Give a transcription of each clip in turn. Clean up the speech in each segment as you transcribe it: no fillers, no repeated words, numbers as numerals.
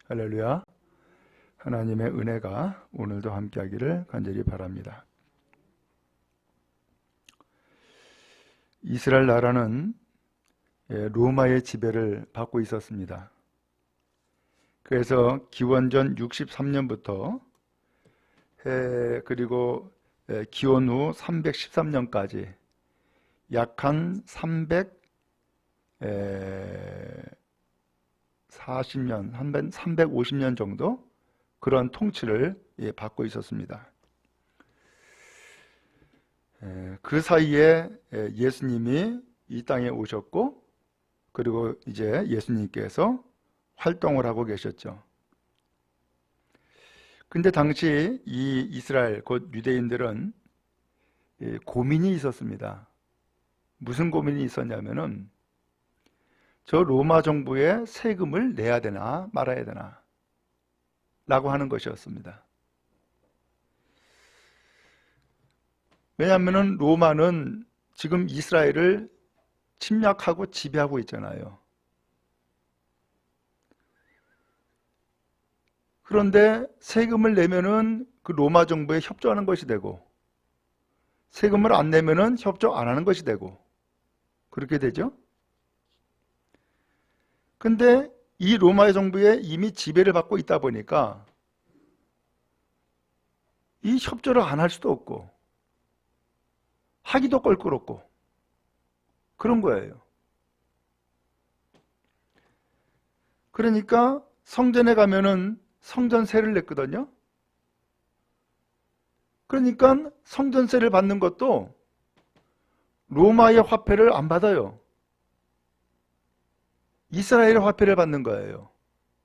할렐루야. 하나님의 은혜가 오늘도 함께하기를 간절히 바랍니다. 이스라엘 나라는 로마의 지배를 받고 있었습니다. 그래서 기원전 63년부터 그리고 기원 후 313년까지 약 한 340년, 한 350년 정도 그런 통치를 받고 있었습니다. 그 사이에 예수님이 이 땅에 오셨고, 그리고 이제 예수님께서 활동을 하고 계셨죠. 근데 당시 이 이스라엘 곧 유대인들은 고민이 있었습니다. 무슨 고민이 있었냐면은 저 로마 정부에 세금을 내야 되나 말아야 되나 라고 하는 것이었습니다. 왜냐하면 로마는 지금 이스라엘을 침략하고 지배하고 있잖아요. 그런데 세금을 내면은 그 로마 정부에 협조하는 것이 되고, 세금을 안 내면은 협조 안 하는 것이 되고, 그렇게 되죠. 근데 이 로마 정부에 이미 지배를 받고 있다 보니까 이 협조를 안 할 수도 없고 하기도 껄끄럽고 그런 거예요. 그러니까 성전에 가면은 성전세를 냈거든요. 그러니까 성전세를 받는 것도 로마의 화폐를 안 받아요. 이스라엘 화폐를 받는 거예요.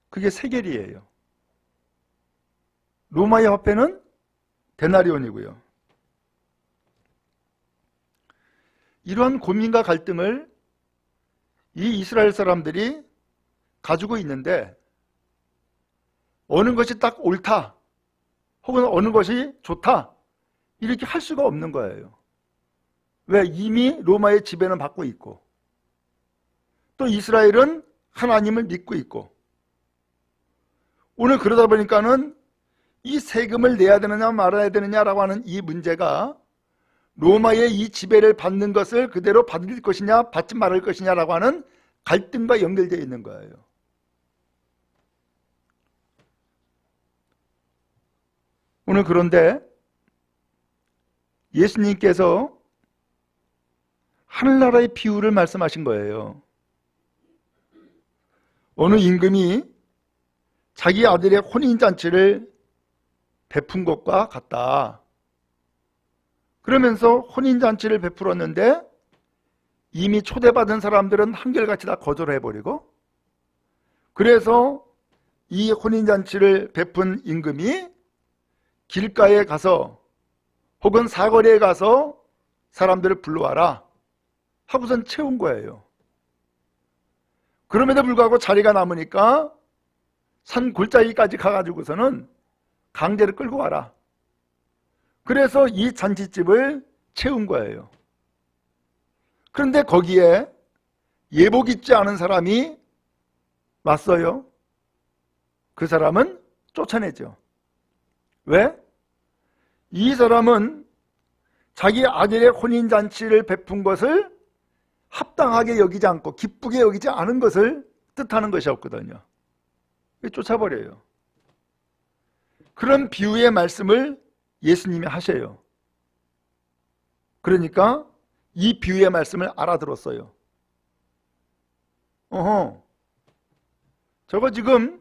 그게 세겔이에요. 로마의 화폐는 데나리온이고요. 이러한 고민과 갈등을 이 이스라엘 사람들이 가지고 있는데, 어느 것이 딱 옳다 혹은 어느 것이 좋다 이렇게 할 수가 없는 거예요. 왜? 이미 로마의 지배는 받고 있고, 또 이스라엘은 하나님을 믿고 있고, 오늘 그러다 보니까는 이 세금을 내야 되느냐 말아야 되느냐라고 하는 이 문제가 로마의 이 지배를 받는 것을 그대로 받을 것이냐 받지 말을 것이냐라고 하는 갈등과 연결되어 있는 거예요. 오늘 그런데 예수님께서 하늘나라의 비유를 말씀하신 거예요. 어느 임금이 자기 아들의 혼인잔치를 베푼 것과 같다. 그러면서 혼인잔치를 베풀었는데 이미 초대받은 사람들은 한결같이 다 거절해버리고, 그래서 이 혼인잔치를 베푼 임금이 길가에 가서 혹은 사거리에 가서 사람들을 불러와라 하고선 채운 거예요. 그럼에도 불구하고 자리가 남으니까 산 골짜기까지 가가지고서는 강제로 끌고 와라. 그래서 이 잔치집을 채운 거예요. 그런데 거기에 예복 입지 않은 사람이 왔어요. 그 사람은 쫓아내죠. 왜? 이 사람은 자기 아들의 혼인잔치를 베푼 것을 합당하게 여기지 않고 기쁘게 여기지 않은 것을 뜻하는 것이었거든요. 쫓아버려요. 그런 비유의 말씀을 예수님이 하셔요. 그러니까 이 비유의 말씀을 알아들었어요. 저거 지금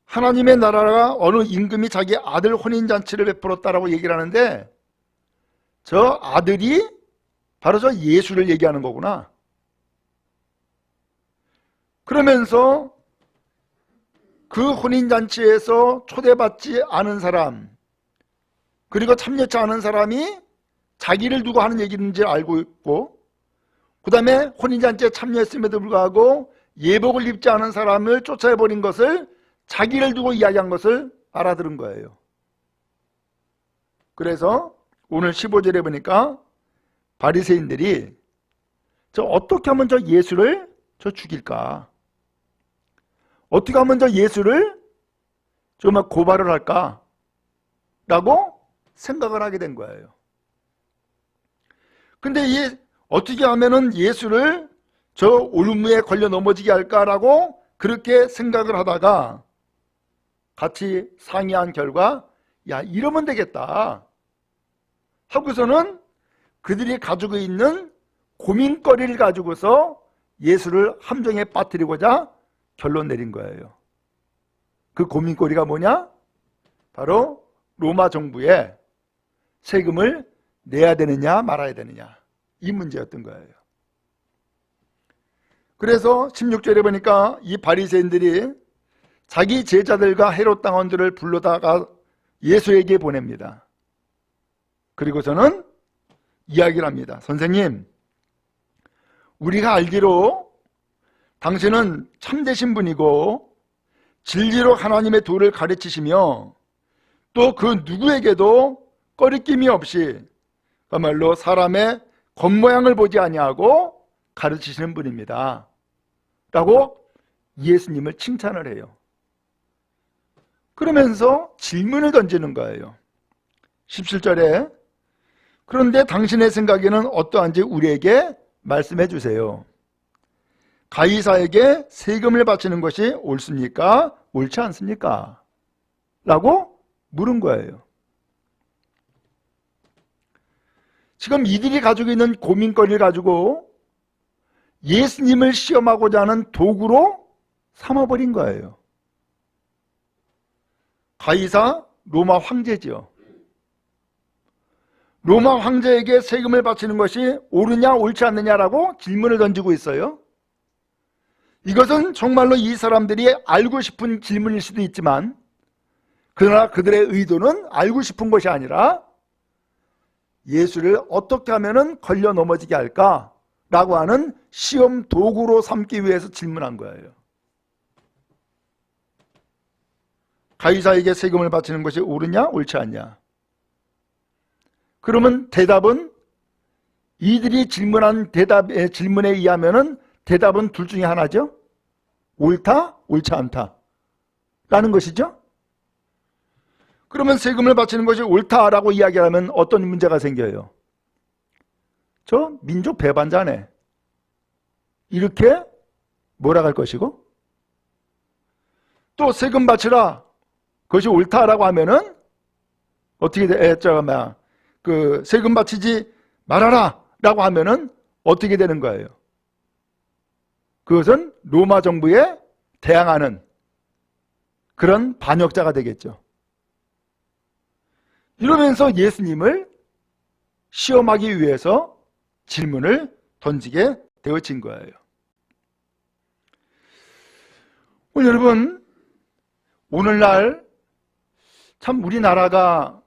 하나님의 나라가 어느 임금이 자기 아들 혼인잔치를 베풀었다라고 얘기를 하는데, 저 아들이 바로 저 예수를 얘기하는 거구나. 그러면서 그 혼인잔치에서 초대받지 않은 사람, 그리고 참여치 않은 사람이 자기를 두고 하는 얘기인지 알고 있고, 그 다음에 혼인잔치에 참여했음에도 불구하고 예복을 입지 않은 사람을 쫓아버린 것을 자기를 두고 이야기한 것을 알아들은 거예요. 그래서 오늘 15절에 보니까 바리새인들이 저 어떻게 하면 저 예수를 저 죽일까? 어떻게 하면 저 예수를 정말 고발을 할까? 라고 생각을 하게 된 거예요. 근데 어떻게 하면은 예수를 저 올무에 걸려 넘어지게 할까라고 그렇게 생각을 하다가 같이 상의한 결과, 야, 이러면 되겠다 하고서는 그들이 가지고 있는 고민거리를 가지고서 예수를 함정에 빠뜨리고자 결론 내린 거예요. 그 고민거리가 뭐냐? 바로 로마 정부에 세금을 내야 되느냐 말아야 되느냐, 이 문제였던 거예요. 그래서 16절에 보니까 이 바리새인들이 자기 제자들과 헤롯 당원들을 불러다가 예수에게 보냅니다. 그리고서는 이야기를 합니다. 선생님, 우리가 알기로 당신은 참되신 분이고 진리로 하나님의 도를 가르치시며 또 그 누구에게도 꺼리낌이 없이 그야말로 사람의 겉모양을 보지 아니하고 가르치시는 분입니다 라고 예수님을 칭찬을 해요. 그러면서 질문을 던지는 거예요. 17절에 그런데 당신의 생각에는 어떠한지 우리에게 말씀해 주세요. 가이사에게 세금을 바치는 것이 옳습니까? 옳지 않습니까? 라고 물은 거예요. 지금 이들이 가지고 있는 고민거리를 가지고 예수님을 시험하고자 하는 도구로 삼아버린 거예요. 가이사 로마 황제죠. 로마 황제에게 세금을 바치는 것이 옳으냐 옳지 않느냐라고 질문을 던지고 있어요. 이것은 정말로 이 사람들이 알고 싶은 질문일 수도 있지만 그러나 그들의 의도는 알고 싶은 것이 아니라 예수를 어떻게 하면 걸려 넘어지게 할까라고 하는 시험 도구로 삼기 위해서 질문한 거예요. 가이사에게 세금을 바치는 것이 옳으냐 옳지 않냐. 그러면 대답은 이들이 질문한 질문에 의하면은 대답은 둘 중에 하나죠. 옳다, 옳지 않다 라는 것이죠. 그러면 세금을 바치는 것이 옳다라고 이야기하면 어떤 문제가 생겨요? 저 민족 배반자네, 이렇게 몰아갈 것이고, 또 세금 바치라, 그것이 옳다라고 하면은 어떻게 그 세금 바치지 말아라 라고 하면은 어떻게 되는 거예요? 그것은 로마 정부에 대항하는 그런 반역자가 되겠죠. 이러면서 예수님을 시험하기 위해서 질문을 던지게 되어진 거예요. 여러분, 오늘날 참 우리나라가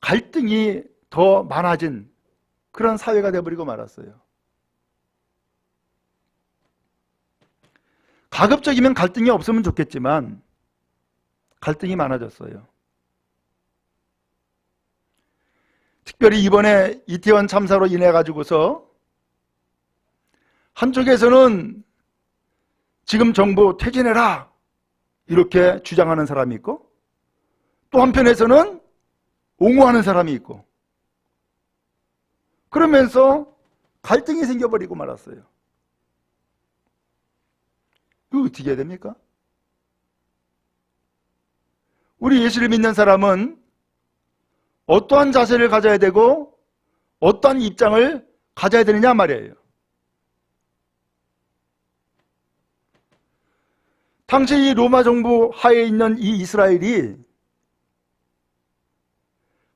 갈등이 더 많아진 그런 사회가 되어버리고 말았어요. 가급적이면 갈등이 없으면 좋겠지만 갈등이 많아졌어요. 특별히 이번에 이태원 참사로 인해 가지고서 한쪽에서는 지금 정부 퇴진해라 이렇게 주장하는 사람이 있고, 또 한편에서는 옹호하는 사람이 있고, 그러면서 갈등이 생겨버리고 말았어요. 이거 어떻게 해야 됩니까? 우리 예수를 믿는 사람은 어떠한 자세를 가져야 되고 어떠한 입장을 가져야 되느냐 말이에요. 당시 이 로마 정부 하에 있는 이 이스라엘이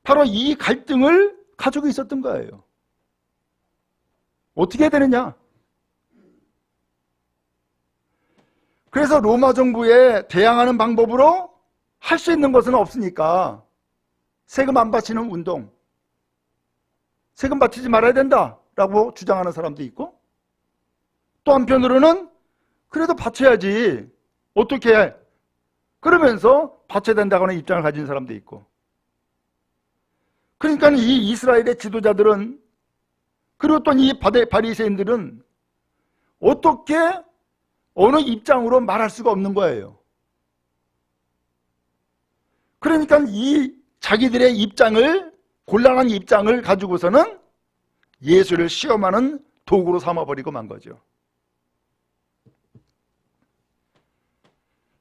바로 이 갈등을 가지고 있었던 거예요. 어떻게 해야 되느냐? 그래서 로마 정부에 대항하는 방법으로 할 수 있는 것은 없으니까 세금 안 바치는 운동, 세금 바치지 말아야 된다라고 주장하는 사람도 있고, 또 한편으로는 그래도 바쳐야지 어떻게 해? 그러면서 바쳐야 된다고 하는 입장을 가진 사람도 있고, 그러니까 이 이스라엘의 지도자들은, 그리고 또 이 바리새인들은 어떻게 어느 입장으로 말할 수가 없는 거예요. 그러니까 이 자기들의 입장을, 곤란한 입장을 가지고서는 예수를 시험하는 도구로 삼아버리고 만 거죠.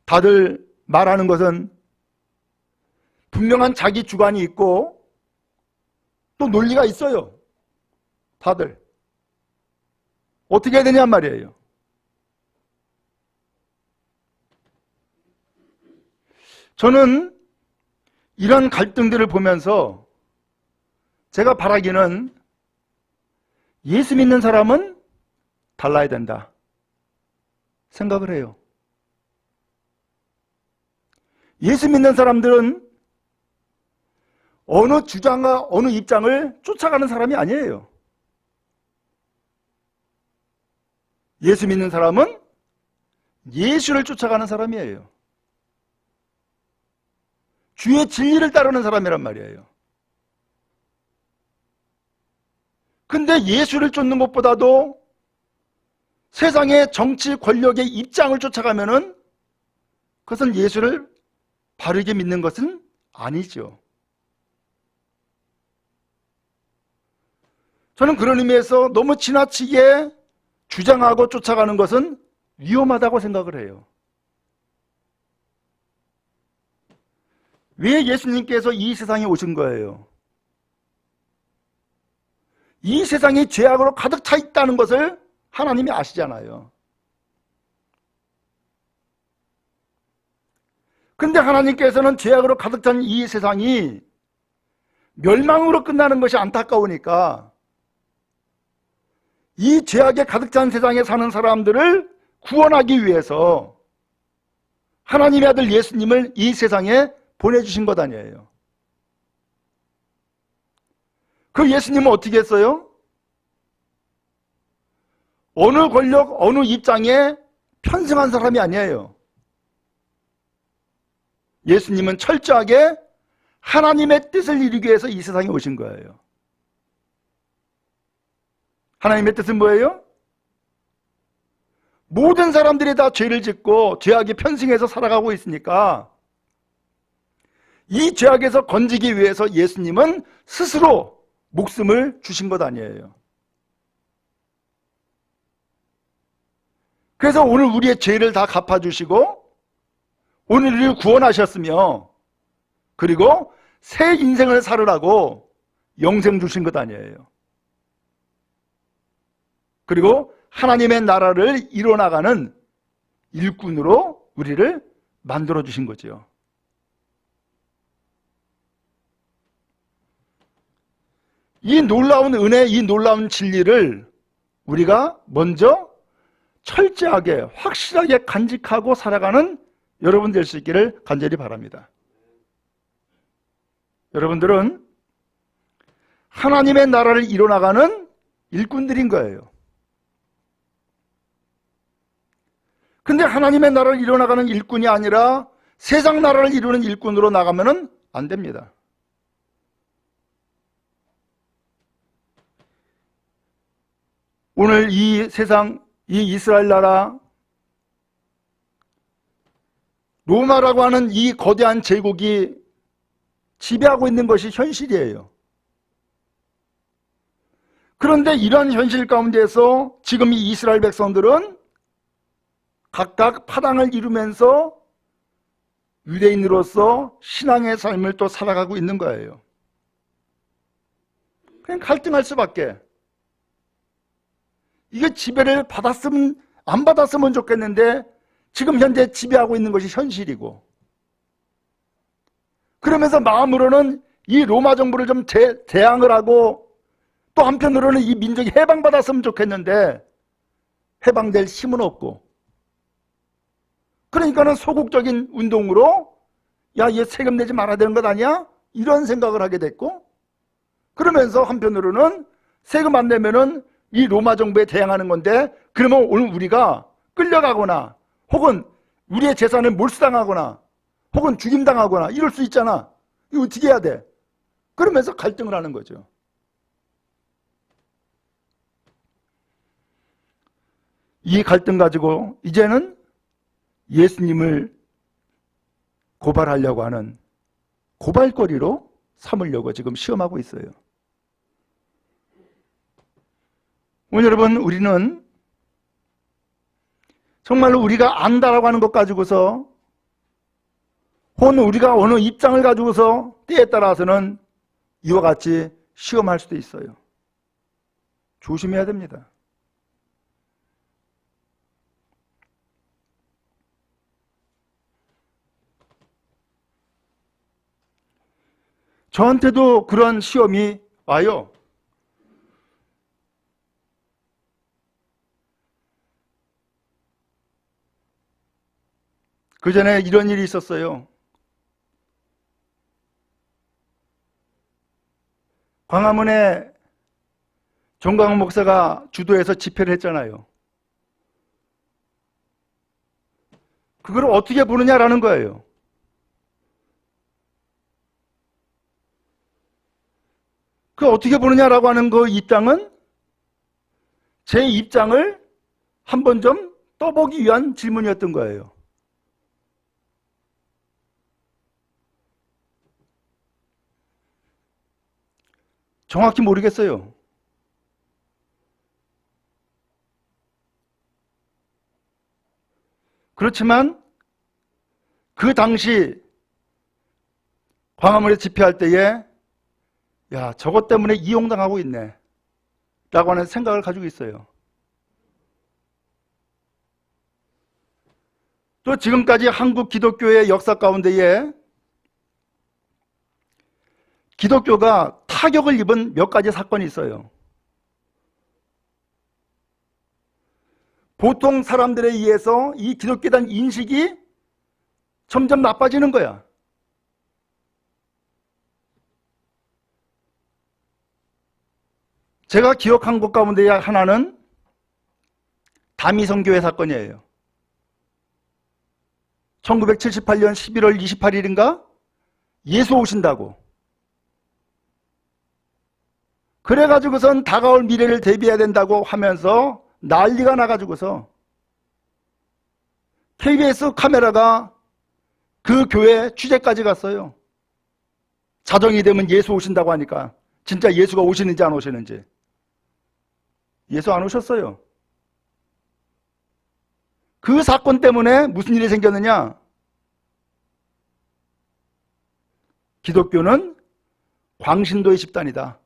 다들 말하는 것은 분명한 자기 주관이 있고 또 논리가 있어요. 다들 어떻게 해야 되냐 말이에요. 저는 이런 갈등들을 보면서 제가 바라기는 예수 믿는 사람은 달라야 된다 생각을 해요. 예수 믿는 사람들은 어느 주장과 어느 입장을 쫓아가는 사람이 아니에요. 예수 믿는 사람은 예수를 쫓아가는 사람이에요. 주의 진리를 따르는 사람이란 말이에요. 근데 예수를 쫓는 것보다도 세상의 정치 권력의 입장을 쫓아가면은 그것은 예수를 바르게 믿는 것은 아니죠. 저는 그런 의미에서 너무 지나치게 주장하고 쫓아가는 것은 위험하다고 생각을 해요. 왜 예수님께서 이 세상에 오신 거예요? 이 세상이 죄악으로 가득 차 있다는 것을 하나님이 아시잖아요. 근데 하나님께서는 죄악으로 가득 찬 이 세상이 멸망으로 끝나는 것이 안타까우니까 이 죄악에 가득 찬 세상에 사는 사람들을 구원하기 위해서 하나님의 아들 예수님을 이 세상에 보내주신 것 아니에요. 그 예수님은 어떻게 했어요? 어느 권력, 어느 입장에 편승한 사람이 아니에요. 예수님은 철저하게 하나님의 뜻을 이루기 위해서 이 세상에 오신 거예요. 하나님의 뜻은 뭐예요? 모든 사람들이 다 죄를 짓고 죄악에 편승해서 살아가고 있으니까 이 죄악에서 건지기 위해서 예수님은 스스로 목숨을 주신 것 아니에요. 그래서 오늘 우리의 죄를 다 갚아주시고 오늘 우리를 구원하셨으며 그리고 새 인생을 살으라고 영생 주신 것 아니에요. 그리고 하나님의 나라를 이뤄나가는 일꾼으로 우리를 만들어 주신 거죠. 이 놀라운 은혜, 이 놀라운 진리를 우리가 먼저 철저하게 확실하게 간직하고 살아가는 여러분 될 수 있기를 간절히 바랍니다. 여러분들은 하나님의 나라를 이뤄나가는 일꾼들인 거예요. 근데 하나님의 나라를 이뤄나가는 일꾼이 아니라 세상 나라를 이루는 일꾼으로 나가면 안 됩니다. 오늘 이 세상, 이 이스라엘 나라, 로마라고 하는 이 거대한 제국이 지배하고 있는 것이 현실이에요. 그런데 이러한 현실 가운데서 지금 이 이스라엘 백성들은 각각 파당을 이루면서 유대인으로서 신앙의 삶을 또 살아가고 있는 거예요. 그냥 갈등할 수밖에. 이게 지배를 받았으면 안 받았으면 좋겠는데 지금 현재 지배하고 있는 것이 현실이고, 그러면서 마음으로는 이 로마 정부를 좀 대항을 하고 또 한편으로는 이 민족이 해방받았으면 좋겠는데 해방될 힘은 없고, 그러니까는 소극적인 운동으로 야, 얘 세금 내지 말아야 되는 것 아니야? 이런 생각을 하게 됐고, 그러면서 한편으로는 세금 안 내면은 이 로마 정부에 대항하는 건데 그러면 오늘 우리가 끌려가거나 혹은 우리의 재산을 몰수당하거나 혹은 죽임당하거나 이럴 수 있잖아. 이거 어떻게 해야 돼? 그러면서 갈등을 하는 거죠. 이 갈등 가지고 이제는 예수님을 고발하려고 하는 고발거리로 삼으려고 지금 시험하고 있어요. 오늘 여러분, 우리는 정말로 우리가 안다라고 하는 것 가지고서 혹은 우리가 어느 입장을 가지고서 때에 따라서는 이와 같이 시험할 수도 있어요. 조심해야 됩니다. 저한테도 그런 시험이 와요. 그 전에 이런 일이 있었어요. 광화문에 정광훈 목사가 주도해서 집회를 했잖아요. 그걸 어떻게 보느냐라는 거예요. 그 어떻게 보느냐라고 하는 그 입장은 제 입장을 한번 좀 떠보기 위한 질문이었던 거예요. 정확히 모르겠어요. 그렇지만 그 당시 광화문에 집회할 때에 야, 저것 때문에 이용당하고 있네 라고 하는 생각을 가지고 있어요. 또 지금까지 한국 기독교의 역사 가운데에 기독교가 타격을 입은 몇 가지 사건이 있어요. 보통 사람들에 의해서 이 기독교에 대한 인식이 점점 나빠지는 거야. 제가 기억한 것 가운데 하나는 다미성교회 사건이에요. 1978년 11월 28일인가 예수 오신다고. 그래가지고선 다가올 미래를 대비해야 된다고 하면서 난리가 나가지고서 KBS 카메라가 그 교회 취재까지 갔어요. 자정이 되면 예수 오신다고 하니까 진짜 예수가 오시는지 안 오시는지. 예수 안 오셨어요. 그 사건 때문에 무슨 일이 생겼느냐? 기독교는 광신도의 집단이다.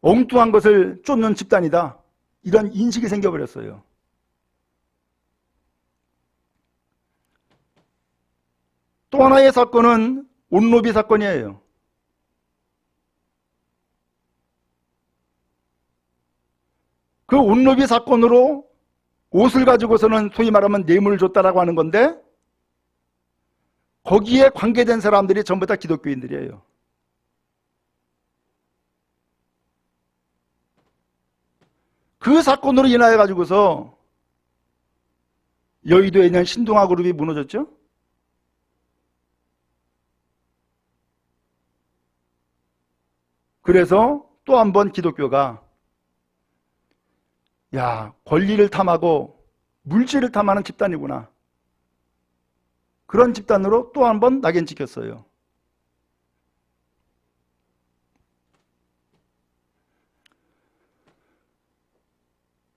엉뚱한 것을 쫓는 집단이다. 이런 인식이 생겨버렸어요. 또 하나의 사건은 온로비 사건이에요. 그 온로비 사건으로 옷을 가지고서는 소위 말하면 뇌물을 줬다라고 하는 건데 거기에 관계된 사람들이 전부 다 기독교인들이에요. 그 사건으로 인하여 가지고서 여의도에 있는 신동아 그룹이 무너졌죠. 그래서 또 한 번 기독교가 야, 권리를 탐하고 물질을 탐하는 집단이구나. 그런 집단으로 또 한 번 낙인 찍혔어요.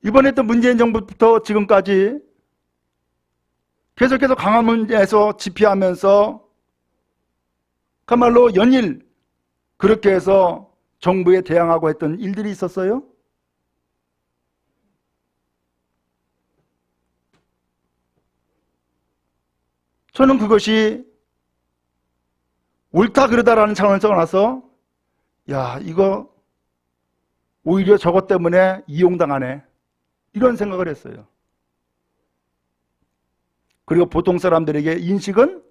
이번에 또 문재인 정부부터 지금까지 계속해서 광화문에서 집회하면서 그야말로 연일 그렇게 해서 정부에 대항하고 했던 일들이 있었어요. 저는 그것이 옳다 그러다라는 차원에서 나서 야, 이거 오히려 저것 때문에 이용당하네. 이런 생각을 했어요. 그리고 보통 사람들에게 인식은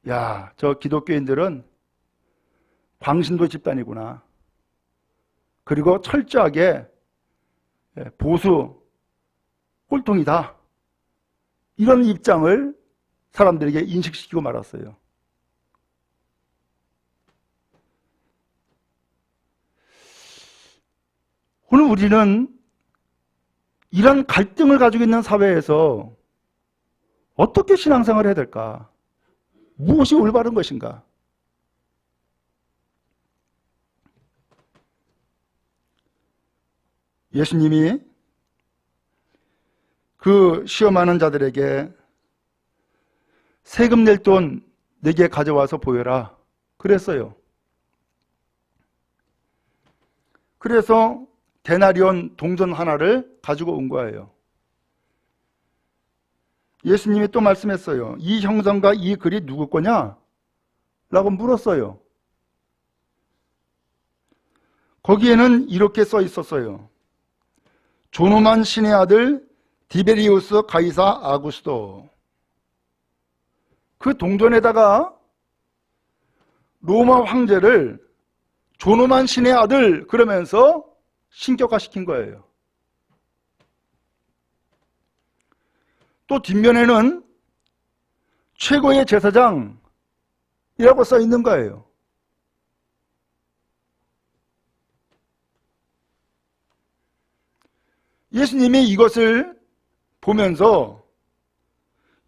야, 저 기독교인들은 광신도 집단이구나. 그리고 철저하게 보수 꼴통이다. 이런 입장을 사람들에게 인식시키고 말았어요. 오늘 우리는 이런 갈등을 가지고 있는 사회에서 어떻게 신앙생활을 해야 될까? 무엇이 올바른 것인가? 예수님이 그 시험하는 자들에게 세금 낼 돈 내게 가져와서 보여라 그랬어요. 그래서 데나리온 동전 하나를 가지고 온 거예요. 예수님이 또 말씀했어요. 이 형상과 이 글이 누구 거냐? 라고 물었어요. 거기에는 이렇게 써 있었어요. 존엄한 신의 아들 디베리우스 가이사 아구스도. 그 동전에다가 로마 황제를 존엄한 신의 아들 그러면서 신격화시킨 거예요. 또 뒷면에는 최고의 제사장이라고 써 있는 거예요. 예수님이 이것을 보면서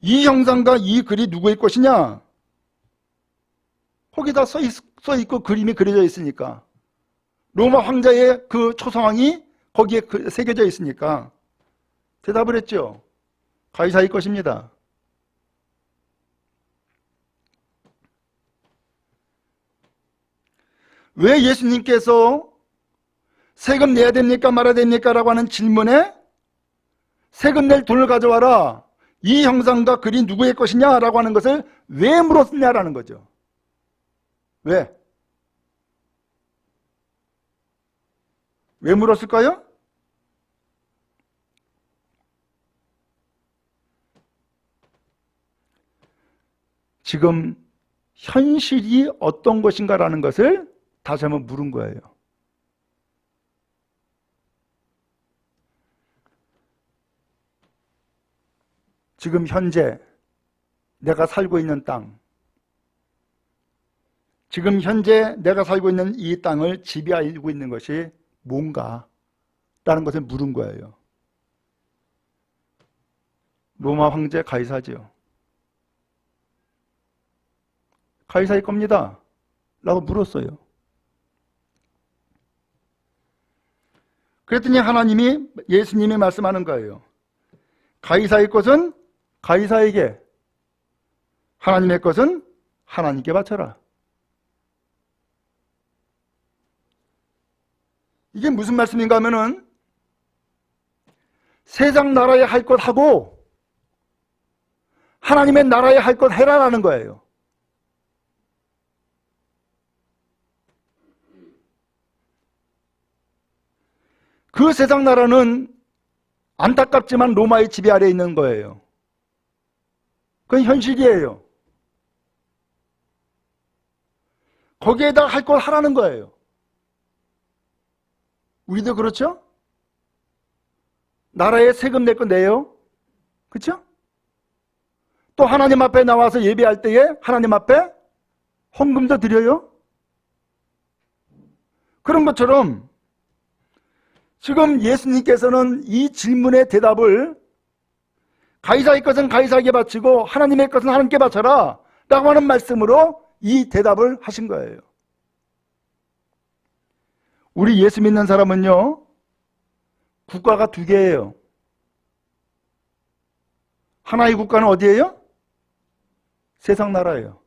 이 형상과 이 글이 누구의 것이냐? 거기다 써 있고 그림이 그려져 있으니까, 로마 황자의 그 초상왕이 거기에 새겨져 있으니까 대답을 했죠. 가이사의 것입니다. 왜 예수님께서 세금 내야 됩니까 말아야 됩니까 라고 하는 질문에 세금 낼 돈을 가져와라, 이 형상과 글이 누구의 것이냐 라고 하는 것을 왜 물었냐라는 거죠. 왜? 왜 물었을까요? 지금 현실이 어떤 것인가라는 것을 다시 한번 물은 거예요. 지금 현재 내가 살고 있는 땅, 지금 현재 내가 살고 있는 이 땅을 지배하고 있는 것이 뭔가? 라는 것을 물은 거예요. 로마 황제 가이사죠. 가이사의 겁니다. 라고 물었어요. 그랬더니 예수님이 말씀하는 거예요. 가이사의 것은 가이사에게, 하나님의 것은 하나님께 바쳐라. 이게 무슨 말씀인가 하면은 세상 나라에 할 것 하고 하나님의 나라에 할 것 해라라는 거예요. 그 세상 나라는 안타깝지만 로마의 지배 아래에 있는 거예요. 그건 현실이에요. 거기에다 할 걸 하라는 거예요. 우리도 그렇죠? 나라에 세금 낼 거 내요. 그렇죠? 또 하나님 앞에 나와서 예배할 때에 하나님 앞에 헌금도 드려요. 그런 것처럼 지금 예수님께서는 이 질문의 대답을 가이사의 것은 가이사에게 바치고 하나님의 것은 하나님께 바쳐라 라고 하는 말씀으로 이 대답을 하신 거예요. 우리 예수 믿는 사람은요, 국가가 두 개예요. 하나의 국가는 어디예요? 세상 나라예요.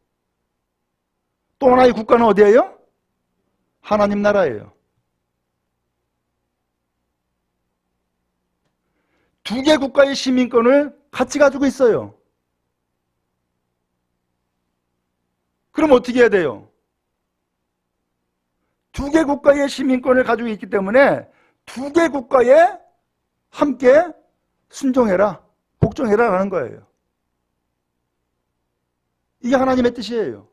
또 하나의 국가는 어디예요? 하나님 나라예요. 두 개 국가의 시민권을 같이 가지고 있어요. 그럼 어떻게 해야 돼요? 두 개 국가의 시민권을 가지고 있기 때문에 두 개 국가에 함께 순종해라, 복종해라 라는 거예요. 이게 하나님의 뜻이에요.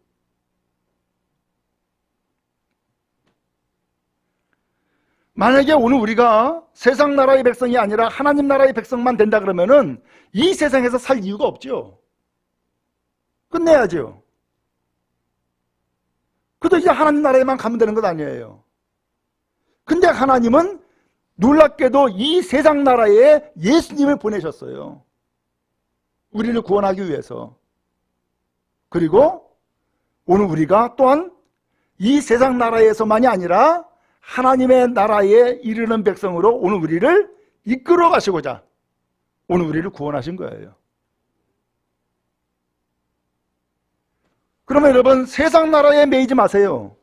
만약에 오늘 우리가 세상 나라의 백성이 아니라 하나님 나라의 백성만 된다 그러면은 이 세상에서 살 이유가 없죠. 끝내야죠. 그래도 이제 하나님 나라에만 가면 되는 것 아니에요. 근데 하나님은 놀랍게도 이 세상 나라에 예수님을 보내셨어요. 우리를 구원하기 위해서. 그리고 오늘 우리가 또한 이 세상 나라에서만이 아니라 하나님의 나라에 이르는 백성으로 오늘 우리를 이끌어 가시고자 오늘 우리를 구원하신 거예요. 그러면 여러분, 세상 나라에 매이지 마세요.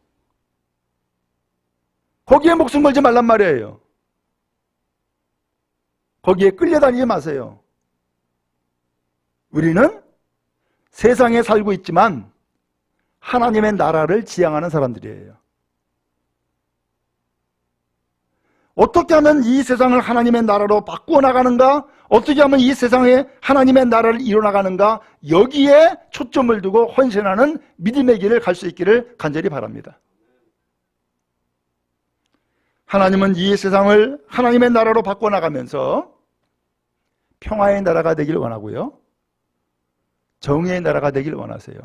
거기에 목숨 걸지 말란 말이에요. 거기에 끌려다니지 마세요. 우리는 세상에 살고 있지만 하나님의 나라를 지향하는 사람들이에요. 어떻게 하면 이 세상을 하나님의 나라로 바꾸어 나가는가? 어떻게 하면 이 세상에 하나님의 나라를 이뤄나가는가? 여기에 초점을 두고 헌신하는 믿음의 길을 갈 수 있기를 간절히 바랍니다. 하나님은 이 세상을 하나님의 나라로 바꾸어 나가면서 평화의 나라가 되길 원하고요, 정의의 나라가 되길 원하세요.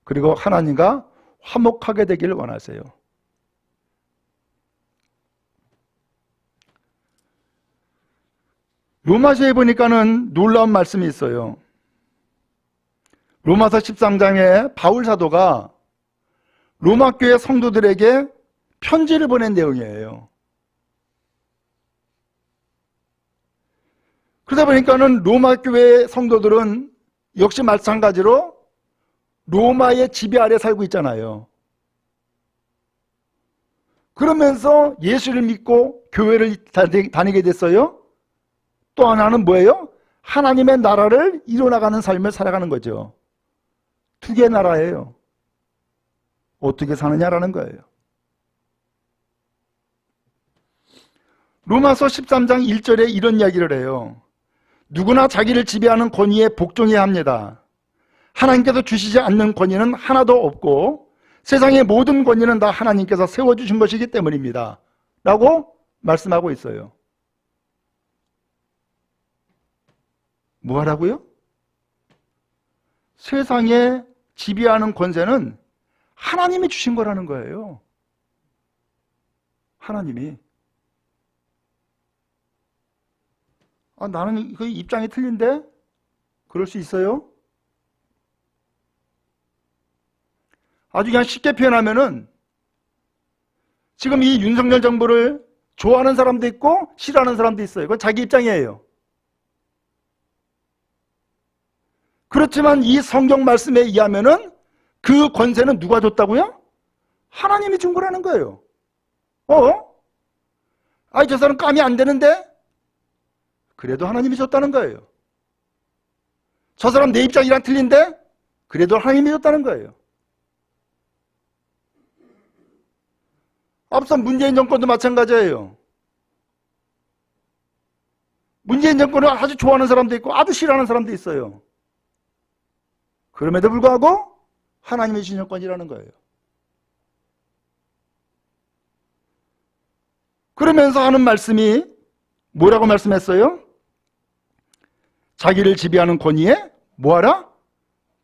그리고 하나님과 화목하게 되기를 원하세요. 로마서에 보니까는 놀라운 말씀이 있어요. 로마서 13장에 바울 사도가 로마 교회 성도들에게 편지를 보낸 내용이에요. 그러다 보니까는 로마 교회 성도들은 역시 마찬가지로 로마의 지배 아래 살고 있잖아요. 그러면서 예수를 믿고 교회를 다니게 됐어요. 또 하나는 뭐예요? 하나님의 나라를 이뤄나가는 삶을 살아가는 거죠. 두 개의 나라예요. 어떻게 사느냐라는 거예요. 로마서 13장 1절에 이런 이야기를 해요. 누구나 자기를 지배하는 권위에 복종해야 합니다. 하나님께서 주시지 않는 권위는 하나도 없고 세상의 모든 권위는 다 하나님께서 세워주신 것이기 때문입니다. 라고 말씀하고 있어요. 뭐 하라고요? 세상에 지배하는 권세는 하나님이 주신 거라는 거예요. 하나님이. 나는 그 입장이 틀린데? 그럴 수 있어요? 아주 그냥 쉽게 표현하면은 지금 이 윤석열 정부를 좋아하는 사람도 있고 싫어하는 사람도 있어요. 그건 자기 입장이에요. 그렇지만 이 성경 말씀에 의하면은 그 권세는 누가 줬다고요? 하나님이 준 거라는 거예요. 저 사람 감이 안 되는데? 그래도 하나님이 줬다는 거예요. 저 사람 내 입장이랑 틀린데? 그래도 하나님이 줬다는 거예요. 앞선 문재인 정권도 마찬가지예요. 문재인 정권을 아주 좋아하는 사람도 있고 아주 싫어하는 사람도 있어요. 그럼에도 불구하고 하나님의 주신 정권이라는 거예요. 그러면서 하는 말씀이 뭐라고 말씀했어요? 자기를 지배하는 권위에 뭐하라?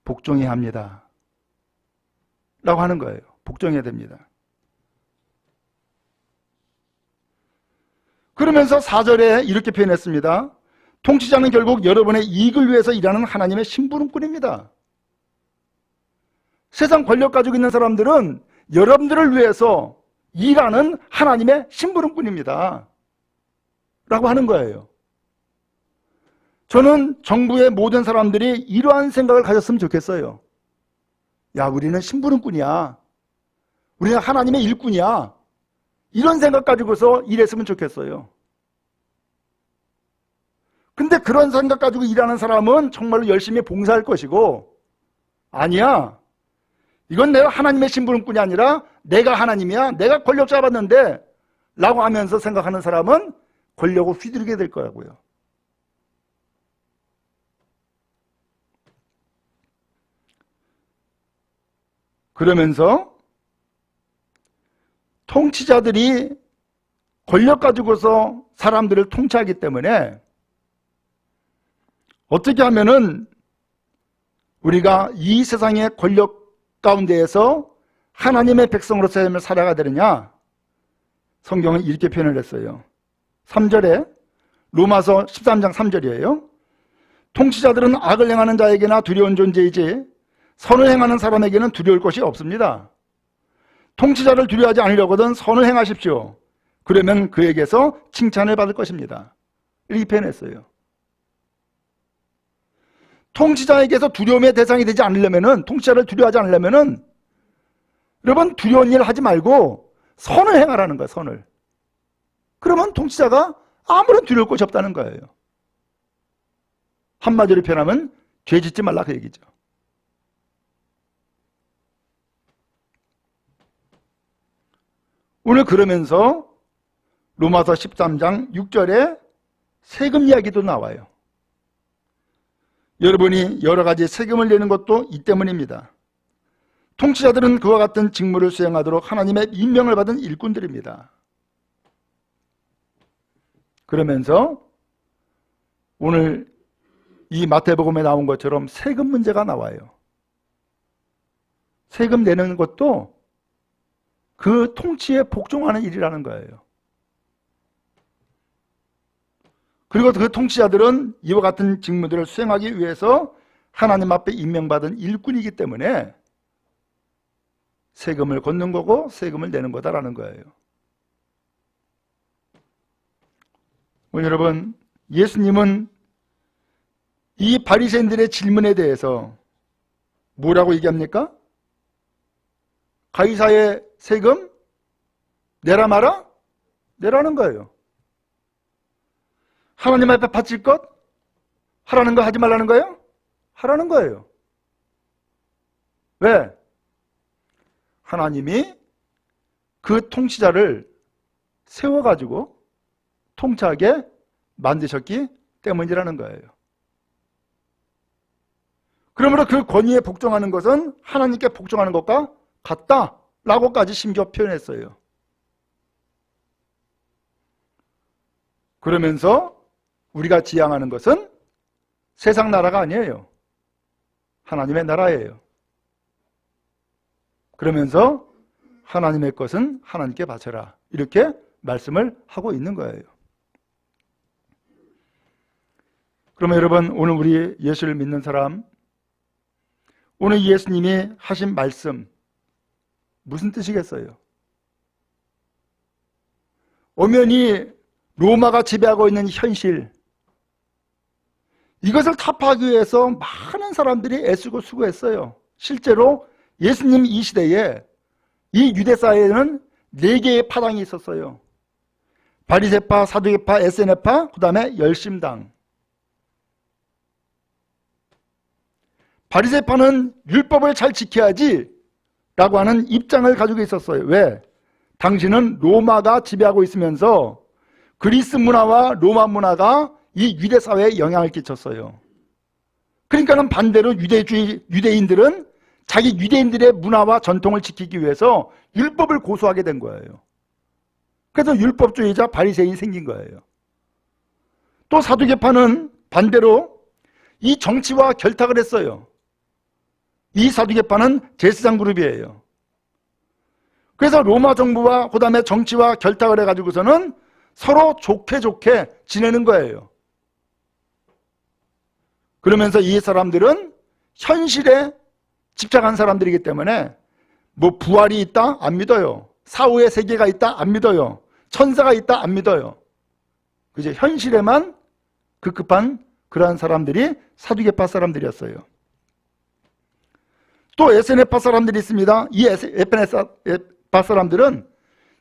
복종해야 합니다. 라고 하는 거예요. 복종해야 됩니다. 그러면서 4절에 이렇게 표현했습니다. 통치자는 결국 여러분의 이익을 위해서 일하는 하나님의 심부름꾼입니다. 세상 권력 가지고 있는 사람들은 여러분들을 위해서 일하는 하나님의 심부름꾼입니다. 라고 하는 거예요. 저는 정부의 모든 사람들이 이러한 생각을 가졌으면 좋겠어요. 야, 우리는 심부름꾼이야. 우리는 하나님의 일꾼이야. 이런 생각 가지고서 일했으면 좋겠어요. 근데 그런 생각 가지고 일하는 사람은 정말로 열심히 봉사할 것이고, 아니야, 이건 내가 하나님의 심부름꾼이 아니라 내가 하나님이야, 내가 권력 잡았는데 라고 하면서 생각하는 사람은 권력을 휘두르게 될 거라고요. 그러면서 통치자들이 권력 가지고서 사람들을 통치하기 때문에 어떻게 하면은 우리가 이 세상의 권력 가운데에서 하나님의 백성으로서의 삶을 살아가야 되느냐? 성경은 이렇게 표현을 했어요. 3절에 로마서 13장 3절이에요. 통치자들은 악을 행하는 자에게나 두려운 존재이지 선을 행하는 사람에게는 두려울 것이 없습니다. 통치자를 두려워하지 않으려거든 선을 행하십시오. 그러면 그에게서 칭찬을 받을 것입니다. 이렇게 표현했어요. 통치자에게서 두려움의 대상이 되지 않으려면은, 통치자를 두려워하지 않으려면은 여러분 두려운 일 하지 말고 선을 행하라는 거예요. 선을. 그러면 통치자가 아무런 두려울 것이 없다는 거예요. 한마디로 표현하면 죄 짓지 말라 그 얘기죠. 오늘 그러면서 로마서 13장 6절에 세금 이야기도 나와요. 여러분이 여러 가지 세금을 내는 것도 이 때문입니다. 통치자들은 그와 같은 직무를 수행하도록 하나님의 임명을 받은 일꾼들입니다. 그러면서 오늘 이 마태복음에 나온 것처럼 세금 문제가 나와요. 세금 내는 것도 그 통치에 복종하는 일이라는 거예요. 그리고 그 통치자들은 이와 같은 직무들을 수행하기 위해서 하나님 앞에 임명받은 일꾼이기 때문에 세금을 걷는 거고 세금을 내는 거다라는 거예요. 여러분, 예수님은 이 바리새인들의 질문에 대해서 뭐라고 얘기합니까? 가이사의 세금 내라 마라? 내라는 거예요. 하나님 앞에 바칠 것? 하라는 거 하지 말라는 거예요? 하라는 거예요. 왜? 하나님이 그 통치자를 세워가지고 통치하게 만드셨기 때문이라는 거예요. 그러므로 그 권위에 복종하는 것은 하나님께 복종하는 것과 같다라고까지 심지어 표현했어요. 그러면서 우리가 지향하는 것은 세상 나라가 아니에요. 하나님의 나라예요. 그러면서 하나님의 것은 하나님께 바쳐라. 이렇게 말씀을 하고 있는 거예요. 그러면 여러분, 오늘 우리 예수를 믿는 사람, 오늘 예수님이 하신 말씀 무슨 뜻이겠어요? 엄연히 로마가 지배하고 있는 현실, 이것을 타파하기 위해서 많은 사람들이 애쓰고 수고했어요. 실제로 예수님 이 시대에 이 유대 사회에는 4개의 파당이 있었어요. 바리새파, 사두개파, 에세네파, 그 다음에 열심당. 바리새파는 율법을 잘 지켜야지 라고 하는 입장을 가지고 있었어요. 왜? 당신은 로마가 지배하고 있으면서 그리스 문화와 로마 문화가 이 유대 사회에 영향을 끼쳤어요. 그러니까는 반대로 유대인들은 자기 유대인들의 문화와 전통을 지키기 위해서 율법을 고수하게 된 거예요. 그래서 율법주의자 바리새인이 생긴 거예요. 또 사두개파는 반대로 이 정치와 결탁을 했어요. 이 사두개파는 제사장 그룹이에요. 그래서 로마 정부와 그 다음에 정치와 결탁을 해가지고서는 서로 좋게 지내는 거예요. 그러면서 이 사람들은 현실에 집착한 사람들이기 때문에 뭐 부활이 있다? 안 믿어요. 사후의 세계가 있다? 안 믿어요. 천사가 있다? 안 믿어요. 그죠? 현실에만 급급한 그러한 사람들이 사두개파 사람들이었어요. 또 에세네파 사람들이 있습니다. 이 에세네파 사람들은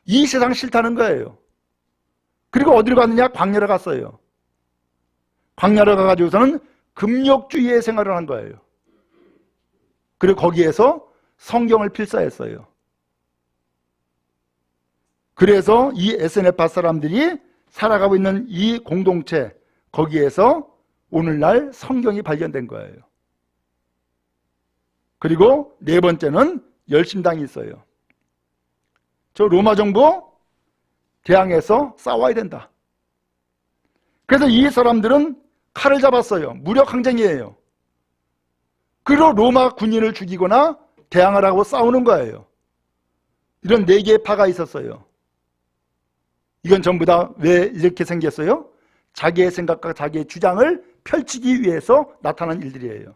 이 세상 싫다는 거예요. 그리고 어디로 갔느냐? 광야로 갔어요. 광야로 가가지고서는 금욕주의의 생활을 한 거예요. 그리고 거기에서 성경을 필사했어요. 그래서 이 에세네파 사람들이 살아가고 있는 이 공동체, 거기에서 오늘날 성경이 발견된 거예요. 그리고 4번째는 열심당이 있어요. 저 로마 정부 대항해서 싸워야 된다. 그래서 이 사람들은 칼을 잡았어요. 무력 항쟁이에요. 그리고 로마 군인을 죽이거나 대항을 하고 싸우는 거예요. 이런 4개의 파가 있었어요. 이건 전부 다 왜 이렇게 생겼어요? 자기의 생각과 자기의 주장을 펼치기 위해서 나타난 일들이에요.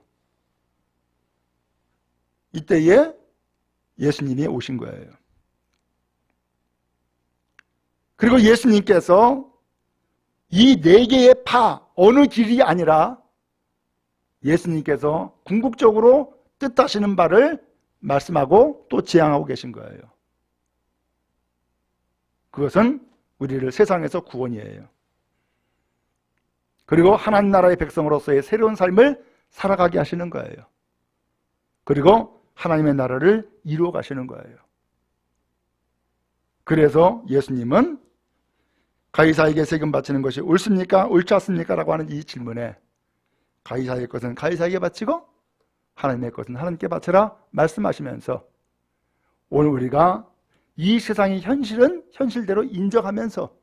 이때에 예수님이 오신 거예요. 그리고 예수님께서 이 네 개의 파, 어느 길이 아니라 예수님께서 궁극적으로 뜻하시는 바를 말씀하고 또 지향하고 계신 거예요. 그것은 우리를 세상에서 구원이에요. 그리고 하나님 나라의 백성으로서의 새로운 삶을 살아가게 하시는 거예요. 그리고 하나님의 나라를 이루어 가시는 거예요. 그래서 예수님은 가이사에게 세금 바치는 것이 옳습니까? 옳지 않습니까? 라고 하는 이 질문에 가이사의 것은 가이사에게 바치고 하나님의 것은 하나님께 바쳐라 말씀하시면서 오늘 우리가 이 세상의 현실은 현실대로 인정하면서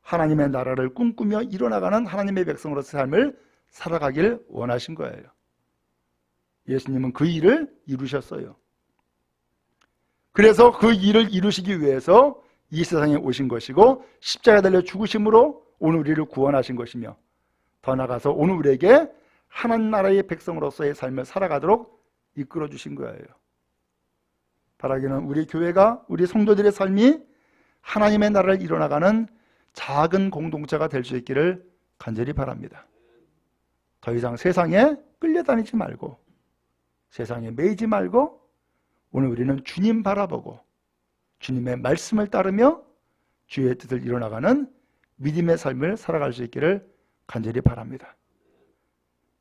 하나님의 나라를 꿈꾸며 이뤄나가는 하나님의 백성으로서의 삶을 살아가길 원하신 거예요. 예수님은 그 일을 이루셨어요. 그래서 그 일을 이루시기 위해서 이 세상에 오신 것이고 십자가에 달려 죽으심으로 오늘 우리를 구원하신 것이며 더 나아가서 오늘 우리에게 하나님 나라의 백성으로서의 삶을 살아가도록 이끌어 주신 거예요. 바라기는 우리 교회가 우리 성도들의 삶이 하나님의 나라를 이뤄나가는 작은 공동체가 될 수 있기를 간절히 바랍니다. 더 이상 세상에 끌려다니지 말고 세상에 매이지 말고 오늘 우리는 주님 바라보고 주님의 말씀을 따르며 주의 뜻을 이뤄나가는 믿음의 삶을 살아갈 수 있기를 간절히 바랍니다.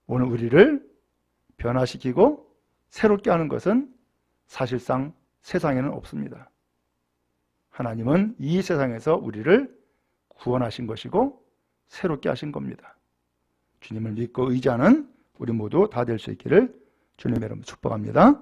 오늘 우리를 변화시키고 새롭게 하는 것은 사실상 세상에는 없습니다. 하나님은 이 세상에서 우리를 구원하신 것이고 새롭게 하신 겁니다. 주님을 믿고 의지하는 우리 모두 다 될 수 있기를 주님의 이름으로 축복합니다.